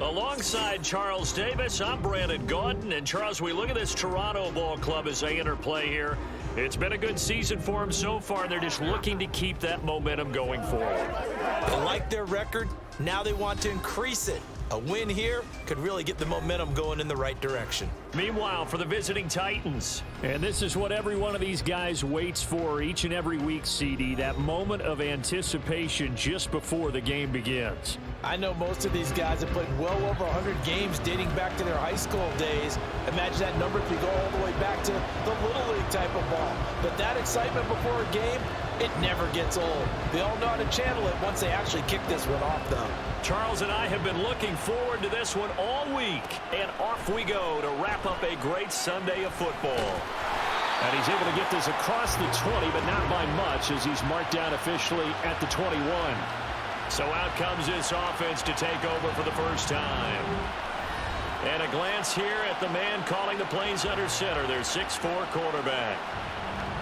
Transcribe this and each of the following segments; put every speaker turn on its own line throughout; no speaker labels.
Alongside Charles Davis, I'm Brandon Gaudin. And Charles, we look at this Toronto ball club as they enter play here. It's been a good season for them so far. They're just looking to keep that momentum going forward.
They like their record. Now they want to increase it. A win here could really get the momentum going in the right direction.
Meanwhile, for the visiting Titans.
And this is what every one of these guys waits for each and every week, CD. That moment of anticipation just before the game begins.
I know most of these guys have played well over 100 games dating back to their high school days. Imagine that number if you go all the way back to the Little League type of ball. But that excitement before a game, it never gets old. They all know how to channel it once they actually kick this one off, though.
Charles and I have been looking forward to this one all week. And off we go to wrap up a great Sunday of football.
And he's able to get this across the 20, but not by much as he's marked down officially at the 21.
So out comes this offense to take over for the first time. And a glance here at the man calling the plays under center, their 6'4" quarterback.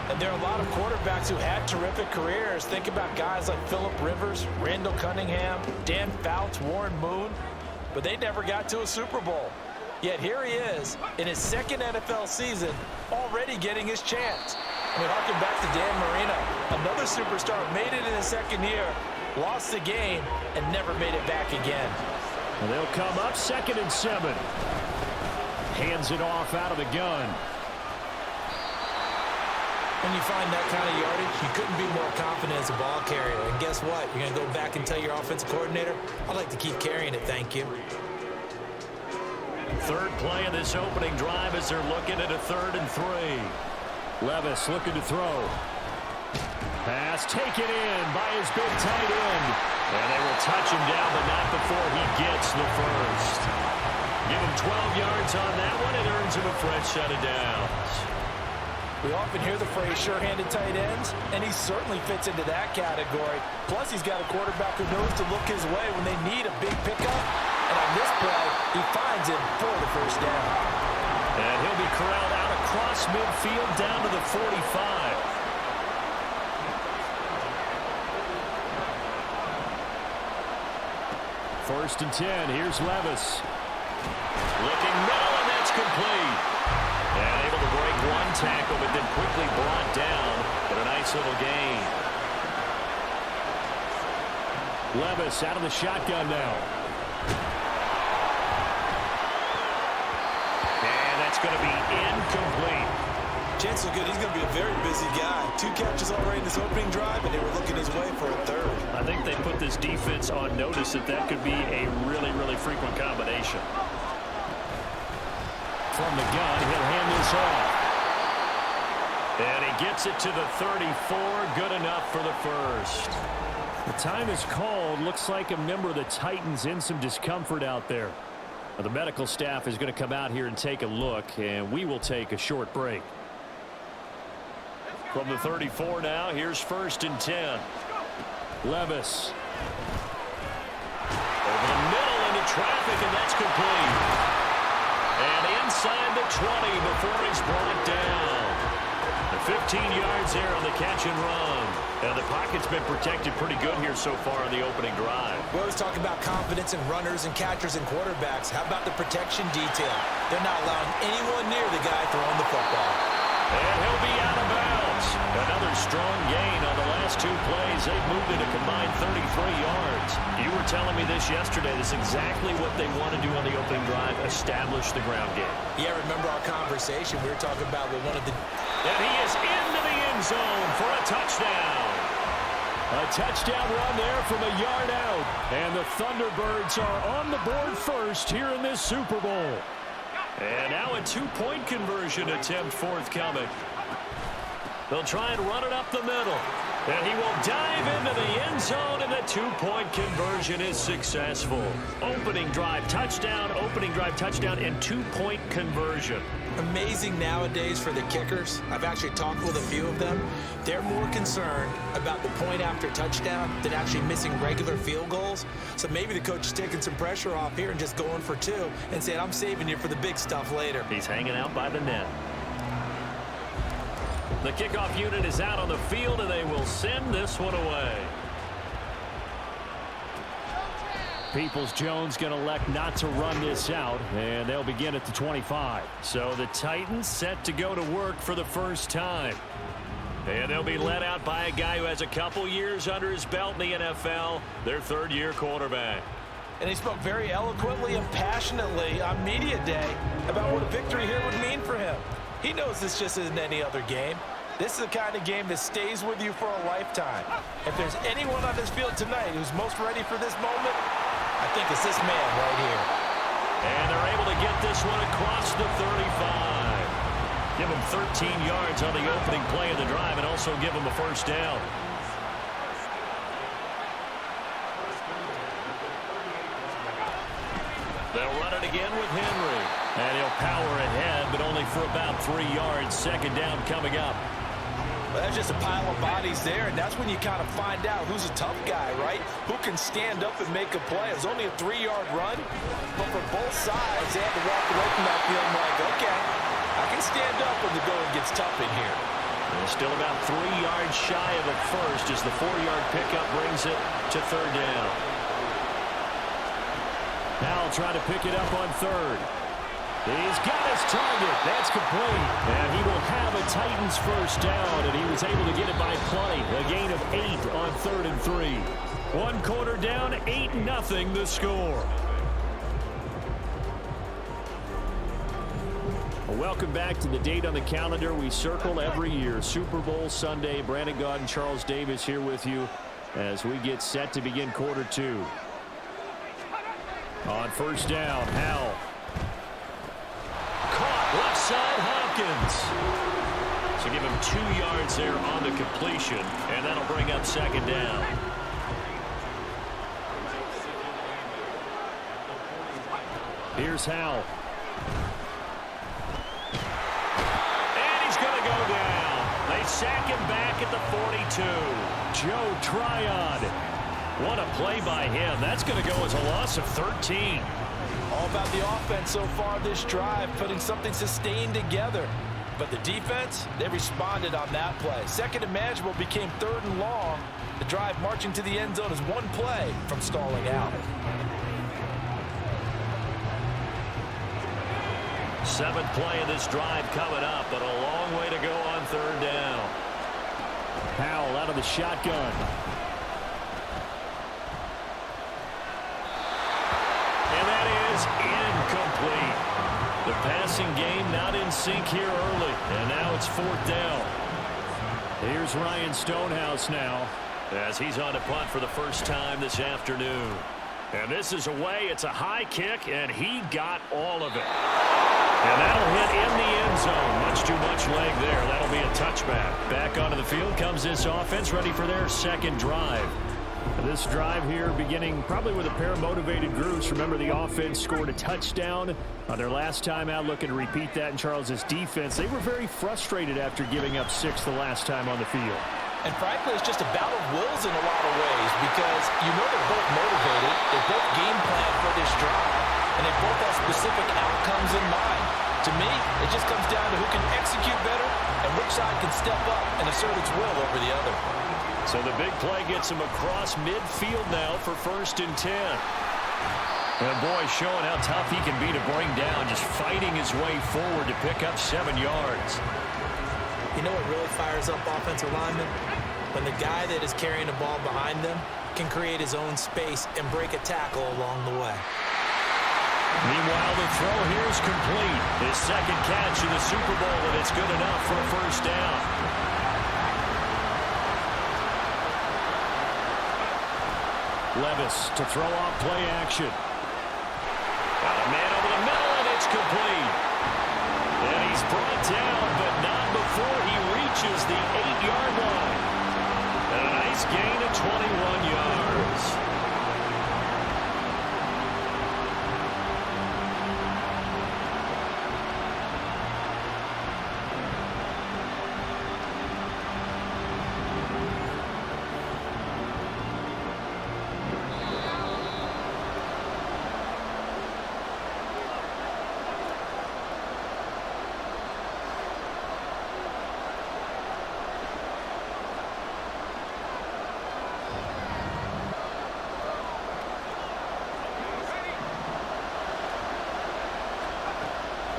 And there are a lot of quarterbacks who had terrific careers. Think about guys like Phillip Rivers, Randall Cunningham, Dan Fouts, Warren Moon. But they never got to a Super Bowl. Yet here he is in his second NFL season, already getting his chance. I mean, harken back to Dan Marino. Another superstar made it in his second year, lost the game, and never made it back again.
And they'll come up 2nd and 7. Hands it off out of the gun.
When you find that kind of yardage, you couldn't be more confident as a ball carrier. And guess what? You're going to go back and tell your offensive coordinator, I'd like to keep carrying it, thank you.
Third play of this opening drive as they're looking at a 3rd and 3.
Levis looking to throw. Pass taken in by his big tight end.
And they will touch him down, but not before he gets the first. Give him 12 yards on that one. It earns him a fresh set of downs.
We often hear the phrase sure-handed tight ends, and he certainly fits into that category. Plus, he's got a quarterback who knows to look his way when they need a big pickup. And on this play, he finds him for the first down.
And he'll be corralled out across midfield down to the 45.
First and 10. Here's Levis.
Looking middle, and that's complete. And able to break one tackle, but then quickly brought down. But a nice little gain.
Levis out of the shotgun now.
And that's going to be incomplete.
Chances are good he's going to be a very busy guy. 2 catches already in this opening drive, and they were looking his way for a 3rd.
I think they put this defense on notice that could be a really, really frequent combination.
From the gun, he'll hand this off.
And he gets it to the 34. Good enough for the first.
The time is called. Looks like a member of the Titans in some discomfort out there. Now, the medical staff is going to come out here and take a look, and we will take a short break.
From the 34 now, here's 1st and 10.
Levis.
Over the middle into traffic, and that's complete. And inside the 20 before he's brought down. The 15 yards there on the catch and run. And the pocket's been protected pretty good here so far in the opening drive.
We always talk about confidence in runners and catchers and quarterbacks. How about the protection detail? They're not allowing anyone near the guy throwing the football.
And he'll be out of bounds. Another strong gain on the last 2 plays. They've moved it a combined 33 yards. You were telling me this yesterday. This is exactly what they want to do on the opening drive, establish the ground game.
Yeah, remember our conversation. We were talking about what one of the...
And he is into the end zone for a touchdown.
A touchdown run there from a yard out. And the Thunderbirds are on the board first here in this Super Bowl.
And now a 2-point conversion attempt forthcoming. They'll try and run it up the middle. And he will dive into the end zone, and the 2-point conversion is successful. Opening drive touchdown, and 2-point conversion.
Amazing nowadays for the kickers. I've actually talked with a few of them. They're more concerned about the point after touchdown than actually missing regular field goals. So maybe the coach is taking some pressure off here and just going for 2 and saying, I'm saving you for the big stuff later.
He's hanging out by the net. The kickoff unit is out on the field, and they will send this one away.
Peoples-Jones going to elect not to run this out, and they'll begin at the 25. So the Titans set to go to work for the first time. And they'll be led out by a guy who has a couple years under his belt in the NFL, their third-year quarterback.
And he spoke very eloquently and passionately on media day about what a victory here would mean for him. He knows this just isn't any other game. This is the kind of game that stays with you for a lifetime. If there's anyone on this field tonight who's most ready for this moment, I think it's this man right here.
And they're able to get this one across the 35. Give him 13 yards on the opening play of the drive and also give him a first down. They'll run it again with Henry. And he'll power ahead, but only for about 3 yards. Second down coming up.
Well, that's just a pile of bodies there, and that's when you kind of find out who's a tough guy, right? Who can stand up and make a play. It was only a 3-yard run, but for both sides, they had to walk away from that feeling like, okay, I can stand up when the going gets tough in here.
And still about 3 yards shy of a first as the 4-yard pickup brings it to third down.
Now try to pick it up on third. He's got his target. That's complete. And he will have a Titans first down, and he was able to get it by play. A gain of 8 on 3rd and 3. 1 quarter down, 8-0 the score. Welcome back to the date on the calendar we circle every year. Super Bowl Sunday. Brandon Gaudin and Charles Davis here with you as we get set to begin quarter 2. On first down, Howell.
Caught left side, Hopkins. So give him 2 yards there on the completion, and that'll bring up second down.
Here's Howell.
And he's going to go down. They sack him back at the 42.
Joe Tryon.
What a play by him. That's going to go as a loss of 13.
All about the offense so far this drive, putting something sustained together. But the defense, they responded on that play. Second and manageable became 3rd and long. The drive marching to the end zone is 1 play from stalling out.
7th play of this drive coming up, but a long way to go on 3rd down.
Howell out of the shotgun.
Incomplete. The passing game not in sync here early, and now it's 4th down.
Here's Ryan Stonehouse now
as he's on to punt for the first time this afternoon. And this is away. It's a high kick, and he got all of it. And that'll hit in the end zone. Much too much leg there. That'll be a touchback. Back onto the field comes this offense, ready for their second drive.
This drive here beginning probably with a pair of motivated groups. Remember, the offense scored a touchdown on their last time out. Looking to repeat that in Charles's defense. They were very frustrated after giving up 6 the last time on the field.
And frankly, it's just a battle of wills in a lot of ways because you know they're both motivated. They both game plan for this drive, and they both have specific outcomes in mind. To me, it just comes down to who can execute better and which side can step up and assert its will over the other.
So the big play gets him across midfield now for 1st and 10. And boy, showing how tough he can be to bring down, just fighting his way forward to pick up 7 yards.
You know what really fires up offensive linemen? When the guy that is carrying the ball behind them can create his own space and break a tackle along the way.
Meanwhile, the throw here is complete. His second catch in the Super Bowl, and it's good enough for a first down.
Levis to throw off play action.
Got a man over the middle, and it's complete. And he's brought down, but not before he reaches the 8-yard line. And a nice gain of 21 yards.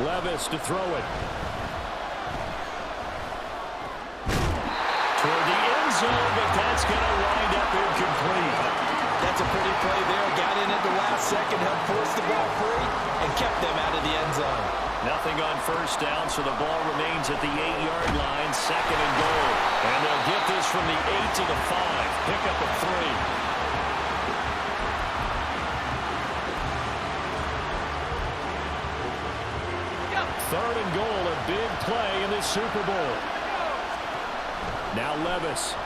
Levis to throw it.
Toward the end zone, but that's going to wind up incomplete.
That's a pretty play there. Got in at the last second, helped force the ball free, and kept them out of the end zone.
Nothing on first down, so the ball remains at the 8-yard line, 2nd and goal. And they'll get this from the 8 to the 5. Pick up a 3.
3rd and goal, a big play in this Super Bowl. Now Levis.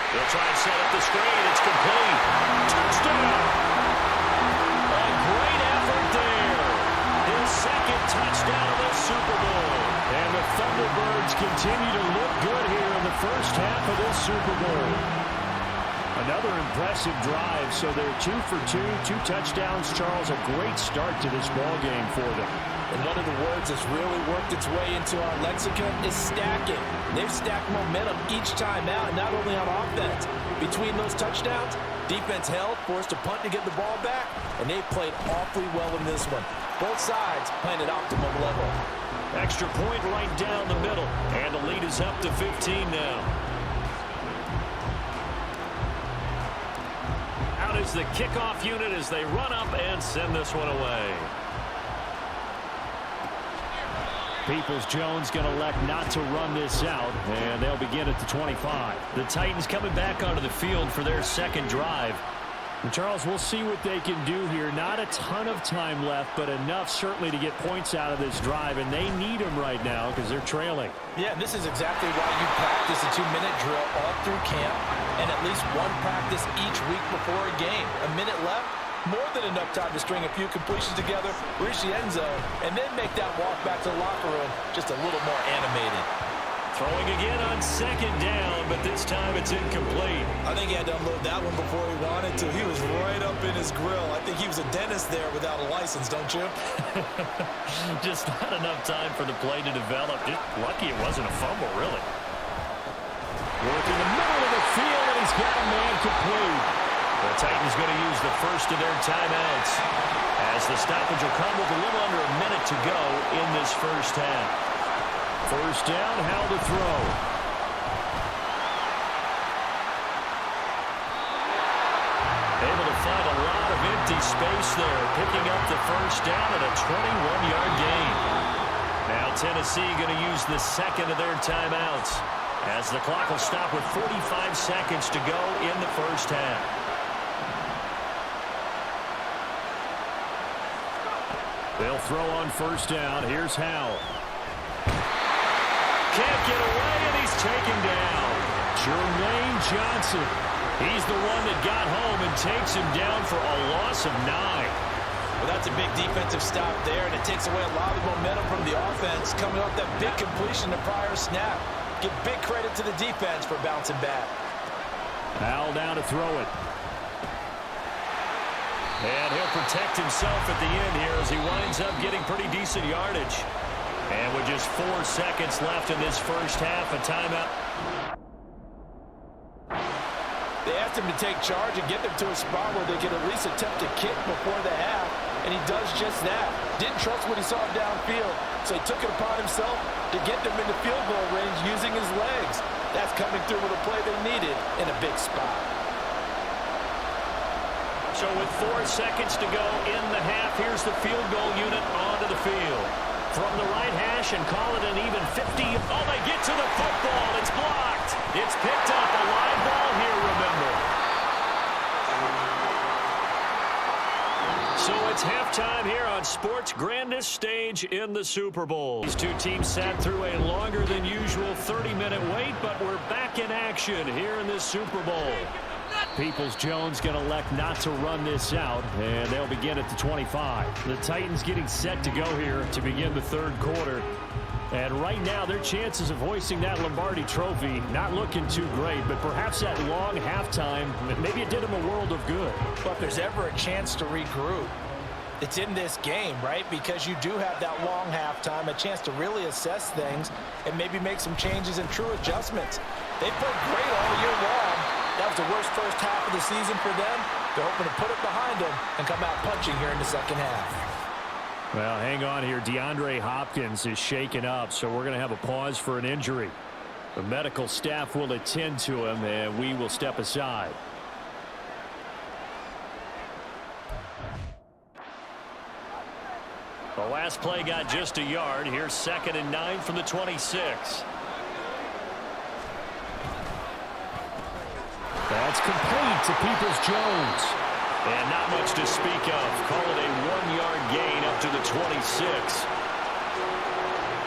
They'll try and set up the screen. It's complete. Touchdown! A great effort there. His 2nd touchdown of this Super Bowl.
And the Thunderbirds continue to look good here in the first half of this Super Bowl. Another impressive drive, so they're 2 for 2, 2 touchdowns. Charles, a great start to this ball game for them.
And one of the words that's really worked its way into our lexicon is stacking. They've stacked momentum each time out, and not only on offense. Between those touchdowns, defense held, forced a punt to get the ball back, and they played awfully well in this one. Both sides playing at optimum level.
Extra point right down the middle, and the lead is up to 15 now. Out is the kickoff unit as they run up and send this one away.
Peoples-Jones going to elect not to run this out, and they'll begin at the 25.
The Titans coming back onto the field for their 2nd drive.
And Charles, we'll see what they can do here. Not a ton of time left, but enough certainly to get points out of this drive, and they need them right now because they're trailing.
Yeah, and this is exactly why you practice a 2-minute drill all through camp and at least one practice each week before a game. A minute left, more than enough time to string a few completions together, reach the end zone, and then make that walk back to the locker room just a little more animated.
Throwing again on 2nd down, but this time it's incomplete.
I think he had to unload that one before he wanted to. He was right up in his grill. I think he was a dentist there without a license, don't you?
Just not enough time for the play to develop. Just lucky it wasn't a fumble, really.
Working the middle of the field, and he's got a man complete.
The Titans going to use the first of their timeouts as the stoppage will come with a little under a minute to go in this first half.
First down, how to throw.
Able to find a lot of empty space there, picking up the first down at a 21-yard gain. Now Tennessee going to use the 2nd of their timeouts as the clock will stop with 45 seconds to go in the first half.
They'll throw on first down. Here's Howell.
Can't get away, and he's taken down.
Jermaine Johnson.
He's the one that got home and takes him down for a loss of 9.
Well, that's a big defensive stop there, and it takes away a lot of the momentum from the offense coming off that big completion the prior snap. Give big credit to the defense for bouncing back.
Howell down to throw it.
And he'll protect himself at the end here as he winds up getting pretty decent yardage. And with just 4 seconds left in this first half, a timeout.
They asked him to take charge and get them to a spot where they could at least attempt to kick before the half, and he does just that. Didn't trust what he saw downfield, so he took it upon himself to get them into field goal range using his legs. That's coming through with a play they needed in a big spot.
So with 4 seconds to go in the half, here's the field goal unit onto the field. From the right hash and call it an even 50. Oh, they get to the football. It's blocked. It's picked up. A live ball here, remember. So it's halftime here on sports' grandest stage in the Super Bowl. These two teams sat through a longer than usual 30-minute wait, but we're back in action here in this Super Bowl.
Peoples-Jones going to elect not to run this out, and they'll begin at the 25. The Titans getting set to go here to begin the 3rd quarter. And right now, their chances of hoisting that Lombardi trophy not looking too great, but perhaps that long halftime, maybe it did them a world of good.
But if there's ever a chance to regroup, it's in this game, right? Because you do have that long halftime, a chance to really assess things and maybe make some changes and true adjustments. They played great all year long. That was the worst first half of the season for them. They're hoping to put it behind them and come out punching here in the second half.
Well, hang on here. DeAndre Hopkins is shaken up, so we're going to have a pause for an injury. The medical staff will attend to him, and we will step aside.
The last play got just a yard. Here's 2nd and 9 from the 26.
That's complete to Peoples-Jones.
And not much to speak of. Call it a 1-yard gain up to the 26.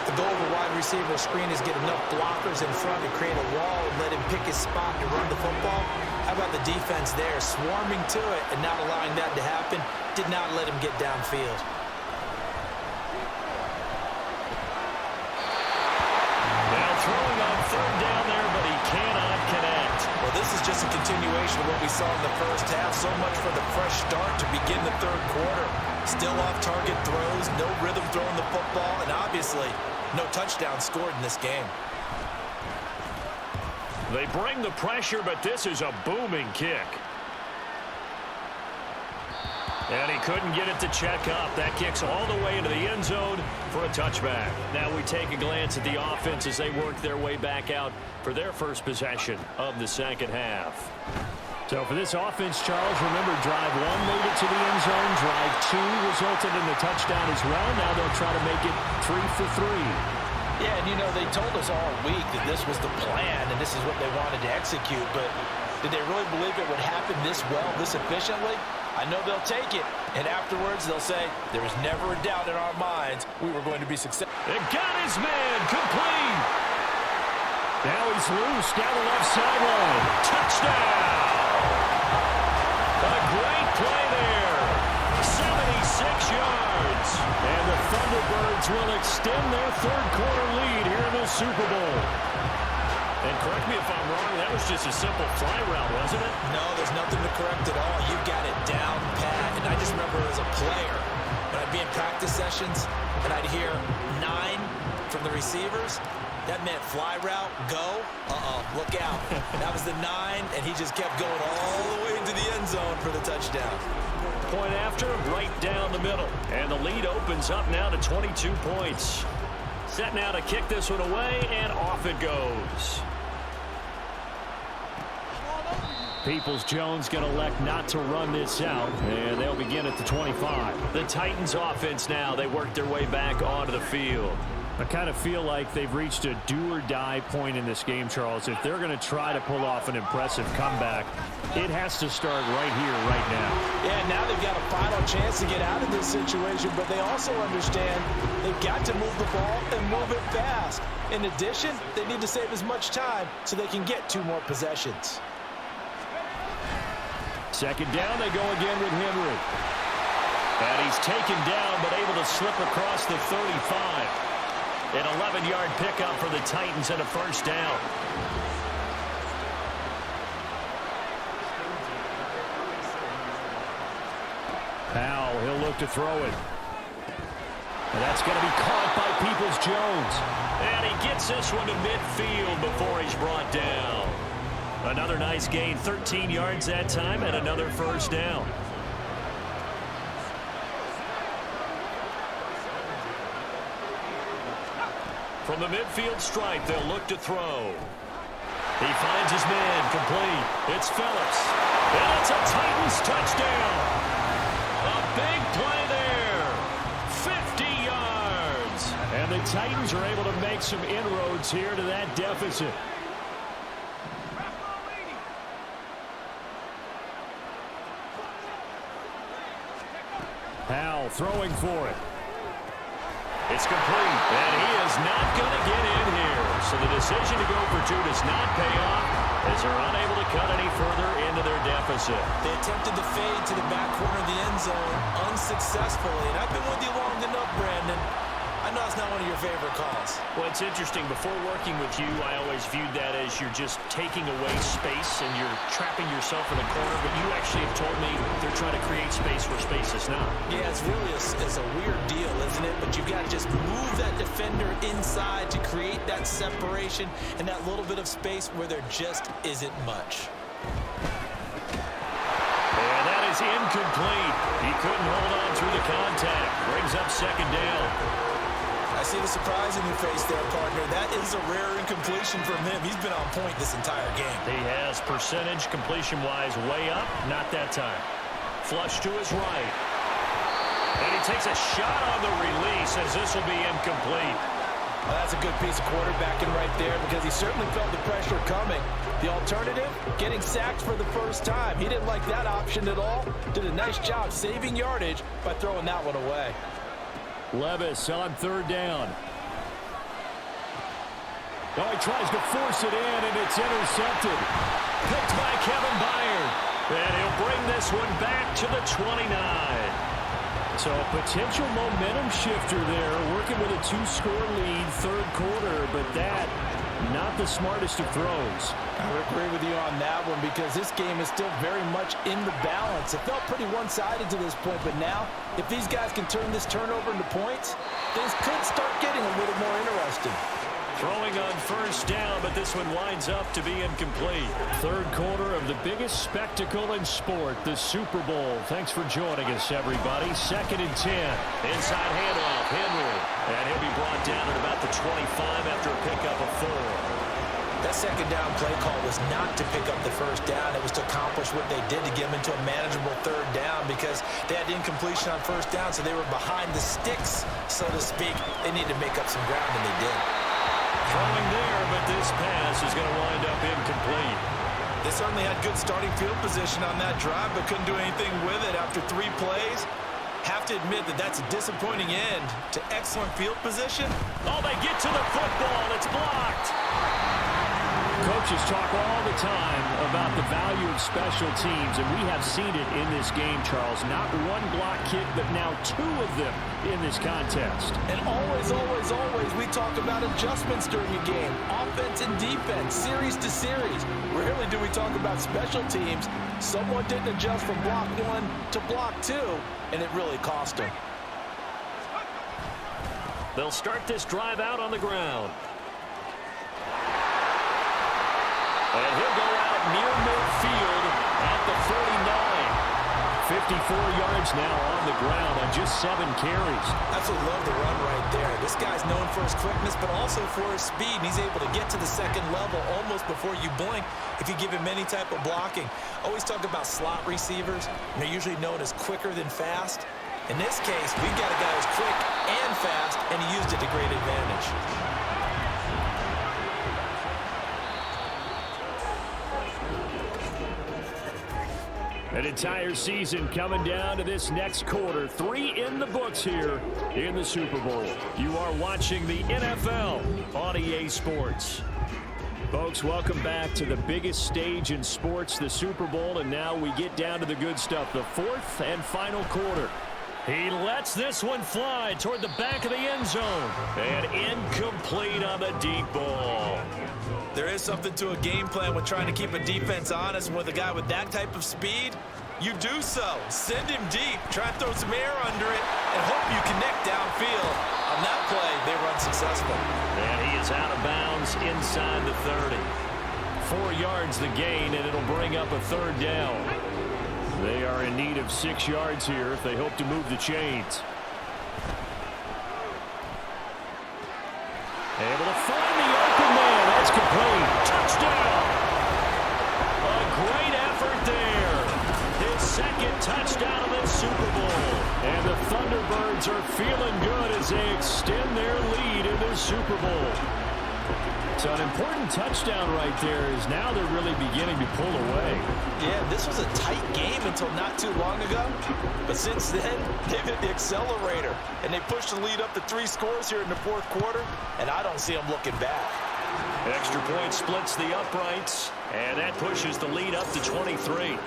The goal of a wide receiver screen is get enough blockers in front to create a wall and let him pick his spot to run the football. How about the defense there, swarming to it and not allowing that to happen? Did not let him get downfield.
Now throwing on 3rd down there, but he cannot connect.
Well, this is just a continuation of what we saw in the first half. So much for the fresh start to begin the 3rd quarter. Still off-target throws, no rhythm throwing the football, and obviously no touchdown scored in this game.
They bring the pressure, but this is a booming kick. And he couldn't get it to check up. That kicks all the way into the end zone for a touchback. Now we take a glance at the offense as they work their way back out for their first possession of the 2nd half.
So for this offense, Charles, remember, drive 1 made it to the end zone. Drive 2 resulted in the touchdown as well. Now they'll try to make it 3 for 3.
Yeah, and you know, they told us all week that this was the plan and this is what they wanted to execute, but did they really believe it would happen this well, this efficiently? I know they'll take it, and afterwards they'll say, there was never a doubt in our minds we were going to be successful.
It got his man complete.
Now he's loose down the left sideline.
Touchdown. A great play there. 76 yards.
And the Thunderbirds will extend their 3rd quarter lead here in the Super Bowl.
And correct me if I'm wrong, that was just a simple fly route, wasn't it?
No, there's nothing to correct at all. You got it down pat. And I just remember as a player, when I'd be in practice sessions and I'd hear 9 from the receivers, that meant fly route, go, look out. That was the 9, and he just kept going all the way into the end zone for the touchdown.
Point after, right down the middle. And the lead opens up now to 22 points. Set now to kick this one away, and off it goes.
Peoples-Jones going to elect not to run this out, and they'll begin at the 25.
The Titans offense now, they work their way back onto the field.
I kind of feel like they've reached a do-or-die point in this game, Charles. If they're going to try to pull off an impressive comeback, it has to start right here, right now.
Yeah, now they've got a final chance to get out of this situation, but they also understand they've got to move the ball and move it fast. In addition, they need to save as much time so they can get 2 more possessions.
2nd down, they go again with Henry.
And he's taken down, but able to slip across the 35. An 11-yard pickup for the Titans and a 1st down.
Powell, he'll look to throw it. And that's going to be caught by Peoples-Jones.
And he gets this one to midfield before he's brought down. Another nice gain, 13 yards that time, and another 1st down. From the midfield stripe, they'll look to throw. He finds his man, complete. It's Phillips. And it's a Titans touchdown. A big play there. 50 yards.
And the Titans are able to make some inroads here to that deficit. Powell throwing for it.
It's complete, and he is not going to get in here. So the decision to go for 2 does not pay off as they're unable to cut any further into their deficit.
They attempted the fade to the back corner of the end zone unsuccessfully. And I've been with you long enough, Brandon. I know it's not one of your favorite calls.
Well, it's interesting. Before working with you, I always viewed that as you're just taking away space and you're trapping yourself in a corner. But you actually have told me they're trying to create space where space is not.
Yeah, it's really it's a weird deal, isn't it? But you've got to just move that defender inside to create that separation and that little bit of space where there just isn't much.
And that is is incomplete. He couldn't hold on through the contact. Brings up second down.
I see the surprise in your face there, partner. That is a rare incompletion from him. He's been on point this entire game.
He has percentage completion-wise way up. Not that time. Flush to his right. And he takes a shot on the release as this will be incomplete.
Well, that's a good piece of quarterbacking right there because he certainly felt the pressure coming. The alternative, getting sacked for the first time. He didn't like that option at all. Did a nice job saving yardage by throwing that one away.
Levis on third down. Oh, he tries to force it in, and it's intercepted.
Picked by Kevin Byard. And he'll bring this one back to the 29.
So a potential momentum shifter there, working with a 2-score lead, third quarter, but that, not the smartest of throws.
I would agree with you on that one because this game is still very much in the balance. It felt pretty one-sided to this point, but now, if these guys can turn this turnover into points, things could start getting a little more interesting.
Throwing on first down, but this one winds up to be incomplete.
Third quarter of the biggest spectacle in sport, the Super Bowl. Thanks for joining us, everybody. 2nd and 10.
Inside handoff, Henry. And he'll be brought down at about the 25 after a pickup of 4.
That second down play call was not to pick up the first down. It was to accomplish what they did to get them into a manageable third down because they had incompletion on first down, so they were behind the sticks, so to speak. They needed to make up some ground, and they did.
Throwing there, but this pass is going to wind up incomplete.
They certainly had good starting field position on that drive, but couldn't do anything with it after 3 plays. Have to admit that that's a disappointing end to excellent field position.
Oh, they get to the football. It's blocked.
Coaches talk all the time about the value of special teams, and we have seen it in this game, Charles. Not one block kick, but now 2 of them in this contest.
And always, always, always, we talk about adjustments during a game. Offense and defense, series to series. Rarely do we talk about special teams. Someone didn't adjust from block 1 to block 2, and it really cost them.
They'll start this drive out on the ground. And he'll go out near midfield at the 49. 54 yards now on the ground on just 7 carries.
Absolutely love the run right there. This guy's known for his quickness, but also for his speed. And he's able to get to the second level almost before you blink if you give him any type of blocking. Always talk about slot receivers, and they're usually known as quicker than fast. In this case, we've got a guy who's quick and fast, and he used it to great advantage.
An entire season coming down to this next quarter. 3 in the books here in the Super Bowl. You are watching the NFL on EA Sports. Folks, welcome back to the biggest stage in sports, the Super Bowl, and now we get down to the good stuff, the 4th and final quarter.
He lets this one fly toward the back of the end zone. And incomplete on the deep ball.
There is something to a game plan with trying to keep a defense honest. With a guy with that type of speed, you do so. Send him deep, try and throw some air under it, and hope you connect downfield. On that play, they were unsuccessful.
And he is out of bounds inside the 30. 4 yards the gain, and it'll bring up a 3rd down. They are in need of 6 yards here if they hope to move the chains. Able to find the open man. That's complete. Touchdown. A great effort there. His 2nd touchdown of this Super Bowl. And the Thunderbirds are feeling good as they extend their lead in this Super Bowl. So an important touchdown right there is now they're really beginning to pull away.
Yeah, this was a tight game until not too long ago. But since then, they've hit the accelerator. And they pushed the lead up to 3 scores here in the 4th quarter. And I don't see them looking back.
Extra point splits the uprights. And that pushes the lead up to 23.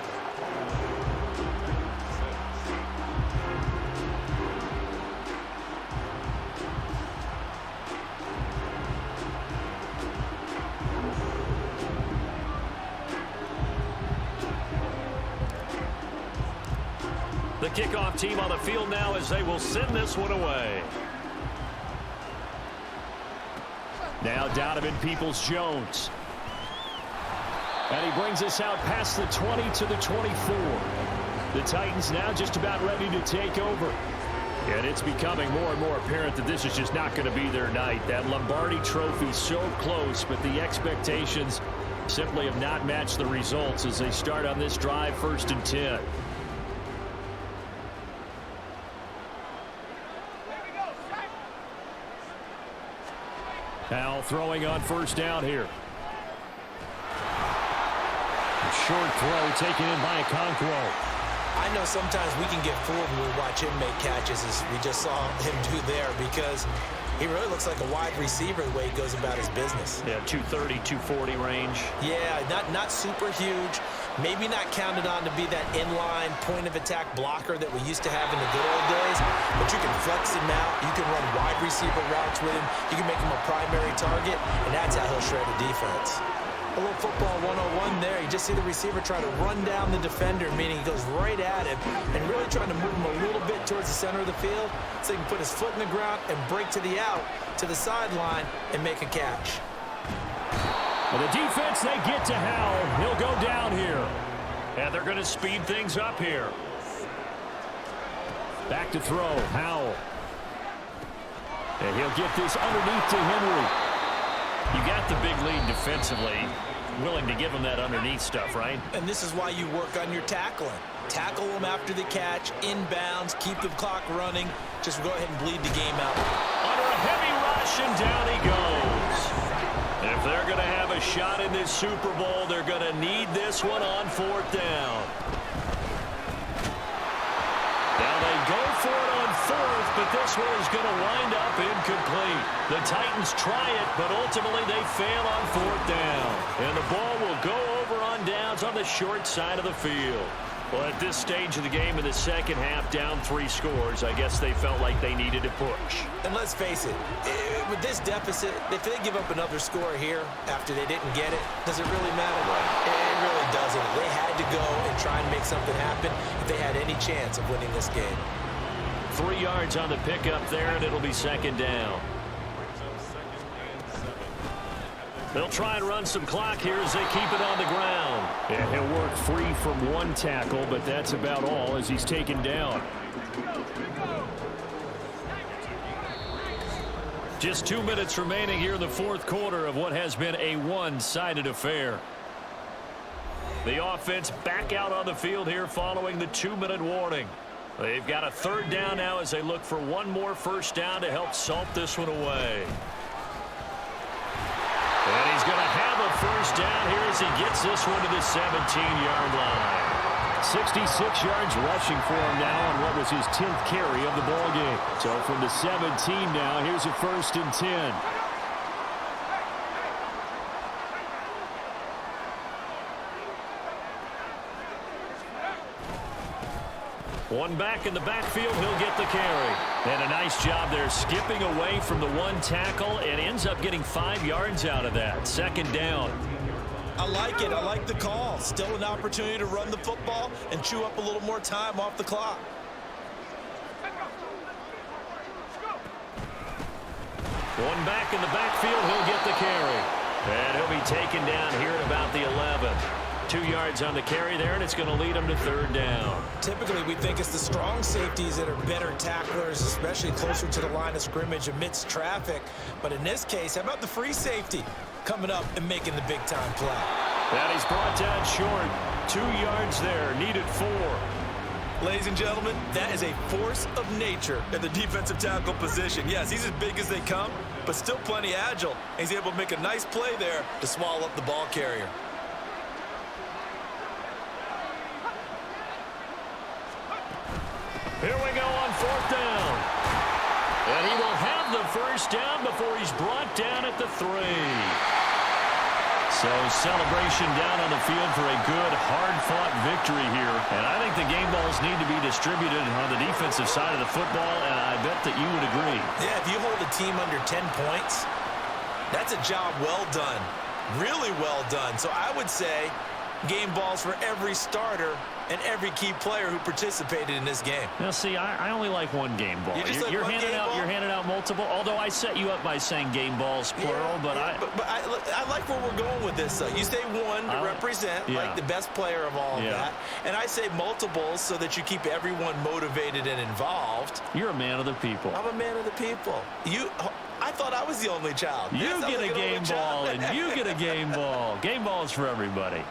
The kickoff team on the field now as they will send this one away.
Now Donovan Peoples-Jones. And he brings us out past the 20 to the 24. The Titans now just about ready to take over. And it's becoming more and more apparent that this is just not going to be their night. That Lombardi trophy so close, but the expectations simply have not matched the results as they start on this drive, 1st and 10. Now throwing on 1st down here. Short throw taken in by Okonkwo.
I know sometimes we can get fooled when we watch him make catches, as we just saw him do there, because he really looks like a wide receiver the way he goes about his business.
Yeah, 230, 240 range.
Yeah, not super huge. Maybe not counted on to be that inline point-of-attack blocker that we used to have in the good old days, but you can flex him out. You can run wide receiver routes with him. You can make him a primary target, and that's how he'll shred a defense. A little football 101 there. You just see the receiver try to run down the defender, meaning he goes right at him and really trying to move him a little bit towards the center of the field so he can put his foot in the ground and break to the out, to the sideline, and make a catch.
Well, the defense, they get to Howell. He'll go down here.
And they're going to speed things up here.
Back to throw, Howell. And he'll get this underneath to Henry.
You got the big lead defensively, willing to give him that underneath stuff, right?
And this is why you work on your tackling. Tackle them after the catch, inbounds, keep the clock running. Just go ahead and bleed the game out.
Under a heavy rush, and down he goes. And if they're going to have a shot in this Super Bowl, they're going to need this one on 4th down. Now they go for it on 4th, but this one is going to wind up incomplete. The Titans try it, but ultimately they fail on 4th down. And the ball will go over on downs on the short side of the field. Well, at this stage of the game in the second half, down 3 scores, I guess they felt like they needed to push.
And let's face it, with this deficit, if they give up another score here after they didn't get it, does it really matter? Right. It really doesn't. They had to go and try and make something happen if they had any chance of winning this game.
3 yards on the pickup there, and it'll be 2nd down. They'll try and run some clock here as they keep it on the ground.
Yeah, he'll work free from 1 tackle, but that's about all as he's taken down.
Just 2 minutes remaining here in the 4th quarter of what has been a one-sided affair. The offense back out on the field here following the 2-minute warning. They've got a 3rd down now as they look for one more 1st down to help salt this one away. And he's going to have a 1st down here as he gets this one to the 17-yard line.
66 yards rushing for him now on what was his 10th carry of the ball game. So from the 17 now, here's a 1st and 10.
One back in the backfield, he'll get the carry. And a nice job there skipping away from the 1 tackle and ends up getting 5 yards out of that. 2nd down.
I like it. I like the call. Still an opportunity to run the football and chew up a little more time off the clock.
One back in the backfield, he'll get the carry. And he'll be taken down here at about the 11. 2 yards on the carry there, and it's going to lead him to 3rd down.
Typically, we think it's the strong safeties that are better tacklers, especially closer to the line of scrimmage amidst traffic. But in this case, how about the free safety coming up and making the big-time play?
And he's brought down short. 2 yards there, needed 4.
Ladies and gentlemen, that is a force of nature in the defensive tackle position. Yes, he's as big as they come, but still plenty agile. And he's able to make a nice play there to swallow up the ball carrier.
Here we go on 4th down. And he will have the 1st down before he's brought down at the 3. So celebration down on the field for a good, hard-fought victory here. And I think the game balls need to be distributed on the defensive side of the football, and I bet that you would agree.
Yeah, if you hold a team under 10 points, that's a job well done. Really well done. So I would say game balls for every starter and every key player who participated in this game.
Now, see, I only like one game ball. You're handing out multiple. Although I set you up by saying game balls plural, but
I like where we're going with this. You say one to represent like the best player of all of that, and I say multiples so that you keep everyone motivated and involved.
You're a man of the people.
I'm a man of the people. I thought I was the only child.
You get a game ball, and you get a game ball. Game balls for everybody.